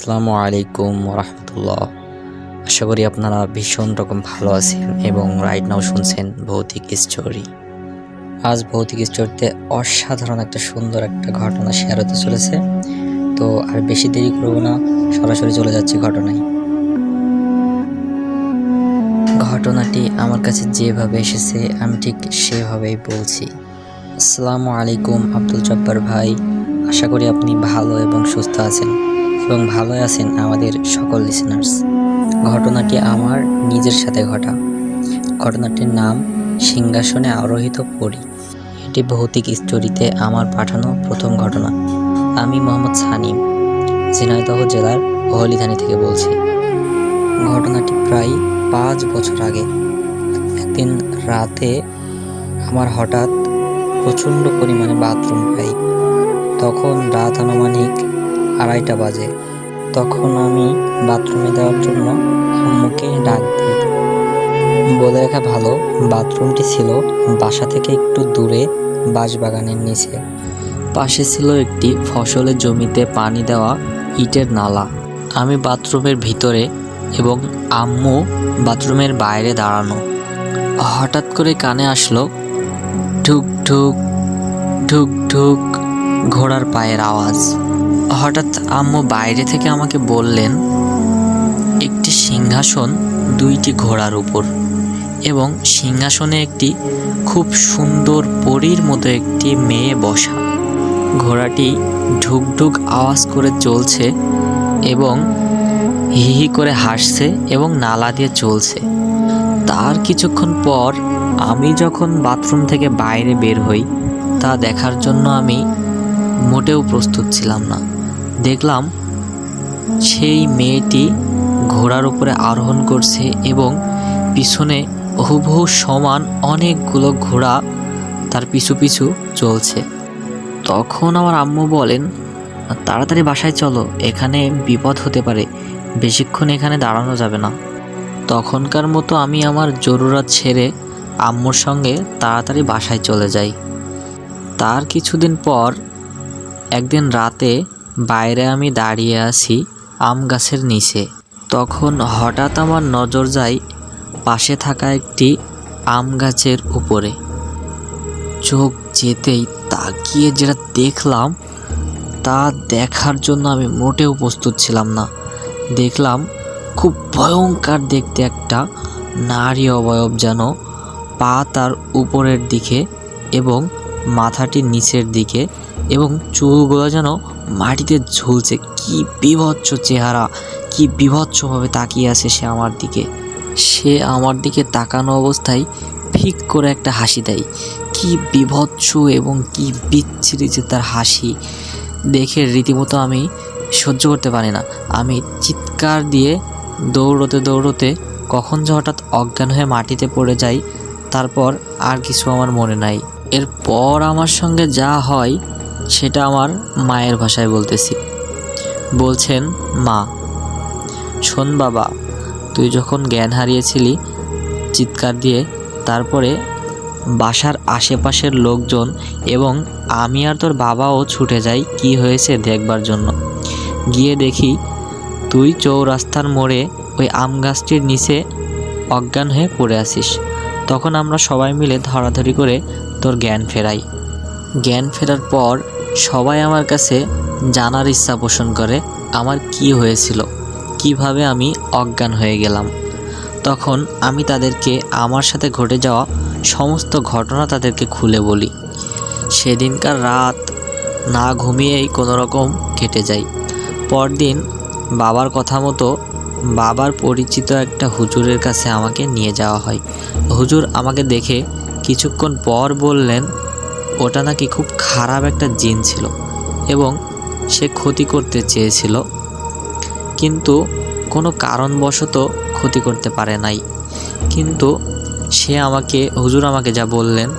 আসসালামু আলাইকুম রহমতুল্লাহ। আশা করি আপনারা ভীষণ রকম ভালো আছেন এবং রাইট নাও শুনছেন ভৌতিক স্টোরি। আজ ভৌতিক স্টোরিতে অসাধারণ একটা সুন্দর একটা ঘটনা শেয়ার হতে চলেছে। তো আর বেশি দেরি করব না, সরাসরি চলে যাচ্ছি ঘটনায়। ঘটনাটি আমার কাছে যেভাবে এসেছে আমি ঠিক সেভাবেই বলছি। আসসালামু আলাইকুম আব্দুল জব্বার ভাই, আশা করি আপনি ভালো এবং সুস্থ আছেন এবং ভালোই আছেন আমাদের সকল লিসেনার্স। ঘটনাটি আমার নিজের সাথে ঘটা। ঘটনাটির নাম সিংহাসনে আরোহিত পরী। এটি ভৌতিক স্টোরিতে আমার পাঠানো প্রথম ঘটনা। আমি মোহাম্মদ সানিম, ঝিনাইদহ জেলার হলিধানি থেকে বলছি। ঘটনাটি প্রায় 5 বছর আগে। একদিন রাতে আমার হঠাৎ প্রচণ্ড পরিমাণে বাথরুম পাই। তখন রাত আনুমানিক 2:30 বাজে। তখন আমি বাথরুমে যাওয়ার জন্য আম্মুকে ডাক দিই। বলে রাখা ভালো, বাথরুমটি ছিল বাসা থেকে একটু দূরে বাঁশবাগানের নিচে। পাশে ছিল একটি ফসলের জমিতে পানি দেওয়া ইটের নালা। আমি বাথরুমের ভিতরে এবং আম্মু বাথরুমের বাইরে দাঁড়ানো। হঠাৎ করে কানে আসলো ঢুক ঢুক ঢুক ঢুক ঘোড়ার পায়ের আওয়াজ। হঠাৎ আম্মু বাইরে থেকে আমাকে বললেন, একটি সিংহাসন 2টি ঘোড়ার উপর এবং সিংহাসনে একটি খুব সুন্দর পরীর মতো একটি মেয়ে বসা। ঘোড়াটি ঢুক ঢুক আওয়াজ করে চলছে এবং হি হি করে হাসছে এবং নালা দিয়ে চলছে। তার কিছুক্ষণ পর আমি যখন বাথরুম থেকে বাইরে বের হই, তা দেখার জন্য আমি মোটেও প্রস্তুত ছিলাম না। দেখলাম সেই মেয়েটি ঘোড়ার উপরে আরোহণ করছে এবং পিছনে হুবহু সমান অনেকগুলো ঘোড়া তার পিছু পিছু চলছে। তখন আমার আম্মু বলেন, তাড়াতাড়ি বাসায় চলো, এখানে বিপদ হতে পারে, বেশিক্ষণ এখানে দাঁড়ানো যাবে না। তখনকার মতো আমি আমার জরুরত ছেড়ে আম্মুর সঙ্গে তাড়াতাড়ি বাসায় চলে যাই। তার কিছুদিন পর একদিন রাতে বাইরে আমি দাঁড়িয়ে আছি আম গাছের নিচে। তখন হঠাৎ আমার নজর যায় পাশে থাকা একটি আম গাছের উপরে। চোখ যেতেই তাকিয়ে যেটা দেখলাম, তা দেখার জন্য আমি মোটেও প্রস্তুত ছিলাম না। দেখলাম খুব ভয়ঙ্কর দেখতে একটা নারী অবয়ব, যেন পা তার উপরের দিকে এবং মাথাটি নিচের দিকে এবং চুলগুলো যেন মাটিতে ঝুলছে। কি বীভৎস চেহারা, কি বীভৎসভাবে তাকিয়ে আছে সে আমার দিকে। সে আমার দিকে তাকানো অবস্থায় ফিক করে একটা হাসি দেয়। কি বীভৎস এবং কি বিচ্ছিরি যে তার হাসি, দেখে রীতিমতো আমি সহ্য করতে পারি না। আমি চিৎকার দিয়ে দৌড়তে দৌড়তে কখন যে হঠাৎ অজ্ঞান হয়ে মাটিতে পড়ে যাই, তারপর আর কিছু আমার মনে নাই। এরপর আমার সঙ্গে যা হয় সেটা আমার মায়ের ভাষায় বলতেছি। বলছেন, মা শোন বাবা, তুই যখন জ্ঞান হারিয়েছিলি চিৎকার দিয়ে, তারপরে বাসার আশেপাশের লোকজন এবং আমি আর তোর বাবাও ছুটে যাই কি হয়েছে দেখবার জন্য। গিয়ে দেখি তুই চৌরাস্তার মোড়ে ওই আম গাছটির নিচে অজ্ঞান হয়ে পড়ে আছিস। তখন আমরা সবাই মিলে ধরাধরি করে তোর জ্ঞান ফেরাই। জ্ঞান ফেরার পর সবাই আমার কাছে জানার ইচ্ছা পোষণ করে আমার কি হয়েছিল, কিভাবে আমি অজ্ঞান হয়ে গেলাম। তখন আমি তাদেরকে আমার সাথে ঘটে যাওয়া সমস্ত ঘটনা তাদেরকে খুলে বলি। সেদিনকার রাত না ঘুমিয়েই কোনো রকম কেটে যায়। পরদিন বাবার কথা মতো বাবার পরিচিত একটা হুজুরের কাছে আমাকে নিয়ে যাওয়া হয়। হুজুর আমাকে দেখে কিছুক্ষণ পর বললেন, ওটা নাকি খুব খারাপ একটা জিন ছিল এবং সে ক্ষতি করতে চেয়েছিল, কিন্তু কোনো কারণবশত ক্ষতি করতে পারে নাই। কিন্তু হুজুর আমাকে যা বললেন,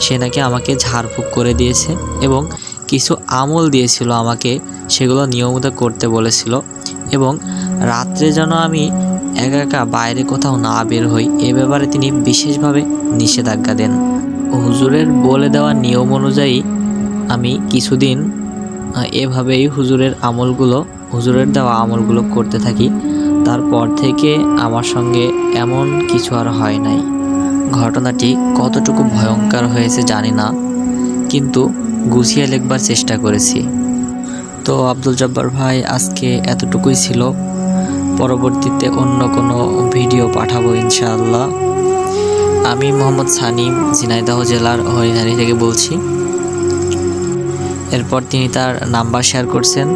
সে নাকি আমাকে ঝাড়ফুঁক করে দিয়েছে এবং কিছু আমল দিয়েছিল আমাকে, সেগুলো নিয়মিত করতে বলেছিল এবং রাত্রে যেন আমি একা একা বাইরে কোথাও না বের হই, এ ব্যাপারে তিনি বিশেষভাবে নিষেধাজ্ঞা দেন। হুজুরের বলে দেওয়া নিয়ম অনুযায়ী আমি কিছুদিন এভাবেই হুজুরের আমলগুলো হুজুরের দেওয়া আমলগুলো করতে থাকি, তারপর থেকে আমার সঙ্গে এমন কিছু আর হয় নাই। ঘটনাটি কতটুকু ভয়ঙ্কর হয়েছে জানি না, কিন্তু গুছিয়ে লিখবার চেষ্টা করেছি। তো আব্দুল জব্বার ভাই, আজকে এতটুকুই ছিল। পরবর্তীতে অন্য কোনো ভিডিও পাঠাবো ইনশাআল্লাহ। আমি মোহাম্মদ সানিম, ঝিনাইদহ জেলার হরিণারি থেকে বলছি। এরপর তিনি তার নাম্বার শেয়ার করছেন।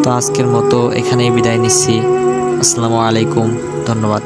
তো আজকের মতো এখানেই বিদায় নিচ্ছি। আসসালামু আলাইকুম, ধন্যবাদ।